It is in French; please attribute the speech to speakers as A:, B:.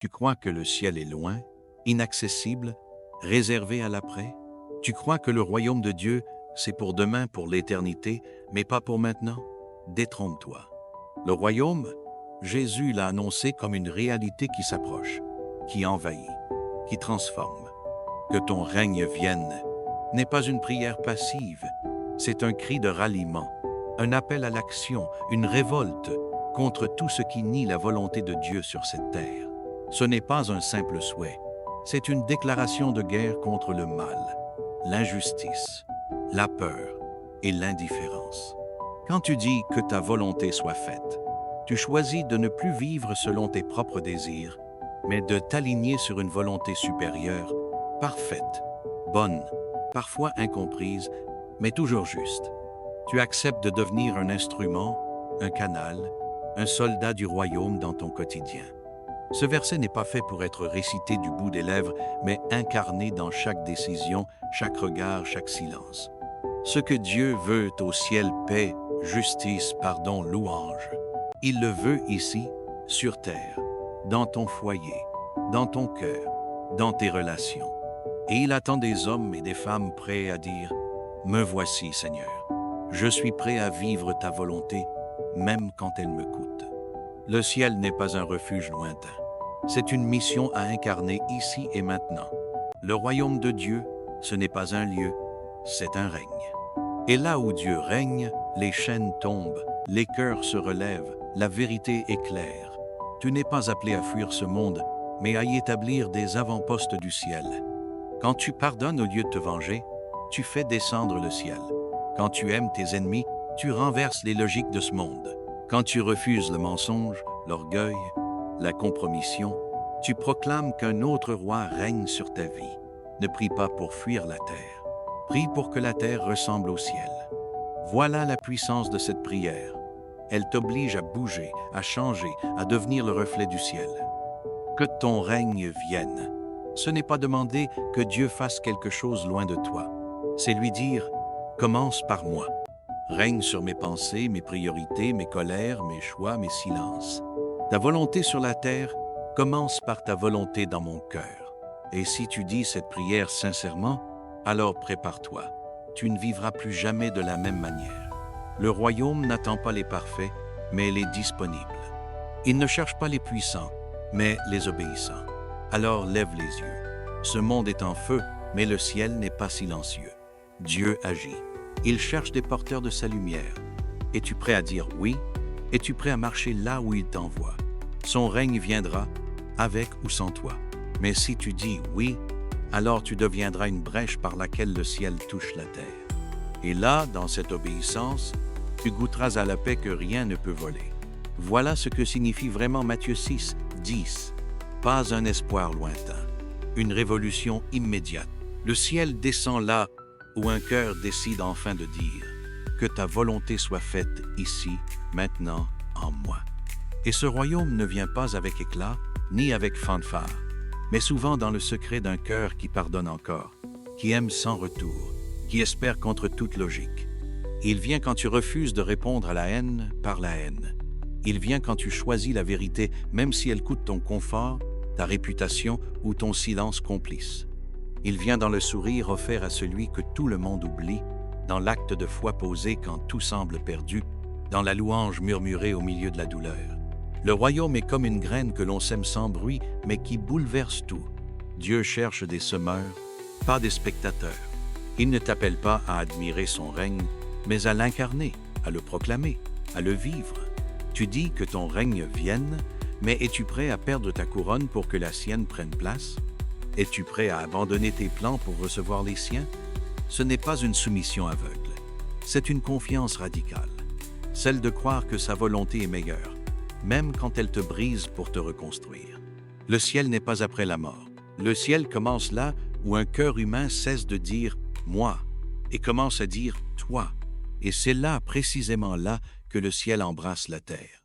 A: Tu crois que le ciel est loin, inaccessible, réservé à l'après? Tu crois que le royaume de Dieu, c'est pour demain, pour l'éternité, mais pas pour maintenant? Détrompe-toi. Le royaume, Jésus l'a annoncé comme une réalité qui s'approche, qui envahit, qui transforme. Que ton règne vienne n'est pas une prière passive, c'est un cri de ralliement, un appel à l'action, une révolte contre tout ce qui nie la volonté de Dieu sur cette terre. Ce n'est pas un simple souhait, c'est une déclaration de guerre contre le mal, l'injustice, la peur et l'indifférence. Quand tu dis que ta volonté soit faite, tu choisis de ne plus vivre selon tes propres désirs, mais de t'aligner sur une volonté supérieure, parfaite, bonne, parfois incomprise, mais toujours juste. Tu acceptes de devenir un instrument, un canal, un soldat du royaume dans ton quotidien. Ce verset n'est pas fait pour être récité du bout des lèvres, mais incarné dans chaque décision, chaque regard, chaque silence. Ce que Dieu veut au ciel, paix, justice, pardon, louange. Il le veut ici, sur terre, dans ton foyer, dans ton cœur, dans tes relations. Et il attend des hommes et des femmes prêts à dire « Me voici, Seigneur. Je suis prêt à vivre ta volonté, même quand elle me coûte. » Le ciel n'est pas un refuge lointain. C'est une mission à incarner ici et maintenant. Le royaume de Dieu, ce n'est pas un lieu, c'est un règne. Et là où Dieu règne, les chaînes tombent, les cœurs se relèvent, la vérité éclaire. Tu n'es pas appelé à fuir ce monde, mais à y établir des avant-postes du ciel. Quand tu pardonnes au lieu de te venger, tu fais descendre le ciel. Quand tu aimes tes ennemis, tu renverses les logiques de ce monde. Quand tu refuses le mensonge, l'orgueil, la compromission, tu proclames qu'un autre roi règne sur ta vie. Ne prie pas pour fuir la terre. Prie pour que la terre ressemble au ciel. Voilà la puissance de cette prière. Elle t'oblige à bouger, à changer, à devenir le reflet du ciel. Que ton règne vienne. Ce n'est pas demander que Dieu fasse quelque chose loin de toi. C'est lui dire « Commence par moi. Règne sur mes pensées, mes priorités, mes colères, mes choix, mes silences. Ta volonté sur la terre commence par ta volonté dans mon cœur. Et si tu dis cette prière sincèrement, alors prépare-toi. Tu ne vivras plus jamais de la même manière. Le royaume n'attend pas les parfaits, mais les disponibles. Il ne cherche pas les puissants, mais les obéissants. Alors lève les yeux. Ce monde est en feu, mais le ciel n'est pas silencieux. Dieu agit. Il cherche des porteurs de sa lumière. Es-tu prêt à dire oui? Es-tu prêt à marcher là où il t'envoie? Son règne viendra, avec ou sans toi. Mais si tu dis oui, alors tu deviendras une brèche par laquelle le ciel touche la terre. Et là, dans cette obéissance, tu goûteras à la paix que rien ne peut voler. Voilà ce que signifie vraiment Matthieu 6, 10. Pas un espoir lointain, une révolution immédiate. Le ciel descend là où un cœur décide enfin de dire « Que ta volonté soit faite ici, maintenant, en moi ». Et ce royaume ne vient pas avec éclat, ni avec fanfare, mais souvent dans le secret d'un cœur qui pardonne encore, qui aime sans retour, qui espère contre toute logique. Il vient quand tu refuses de répondre à la haine par la haine. Il vient quand tu choisis la vérité, même si elle coûte ton confort, ta réputation ou ton silence complice. Il vient dans le sourire offert à celui que tout le monde oublie, dans l'acte de foi posé quand tout semble perdu, dans la louange murmurée au milieu de la douleur. Le royaume est comme une graine que l'on sème sans bruit, mais qui bouleverse tout. Dieu cherche des semeurs, pas des spectateurs. Il ne t'appelle pas à admirer son règne, mais à l'incarner, à le proclamer, à le vivre. Tu dis que ton règne vienne, mais es-tu prêt à perdre ta couronne pour que la sienne prenne place? Es-tu prêt à abandonner tes plans pour recevoir les siens? Ce n'est pas une soumission aveugle, c'est une confiance radicale, celle de croire que sa volonté est meilleure, même quand elle te brise pour te reconstruire. Le ciel n'est pas après la mort. Le ciel commence là où un cœur humain cesse de dire « moi » et commence à dire « toi ». Et c'est là, précisément là, que le ciel embrasse la terre.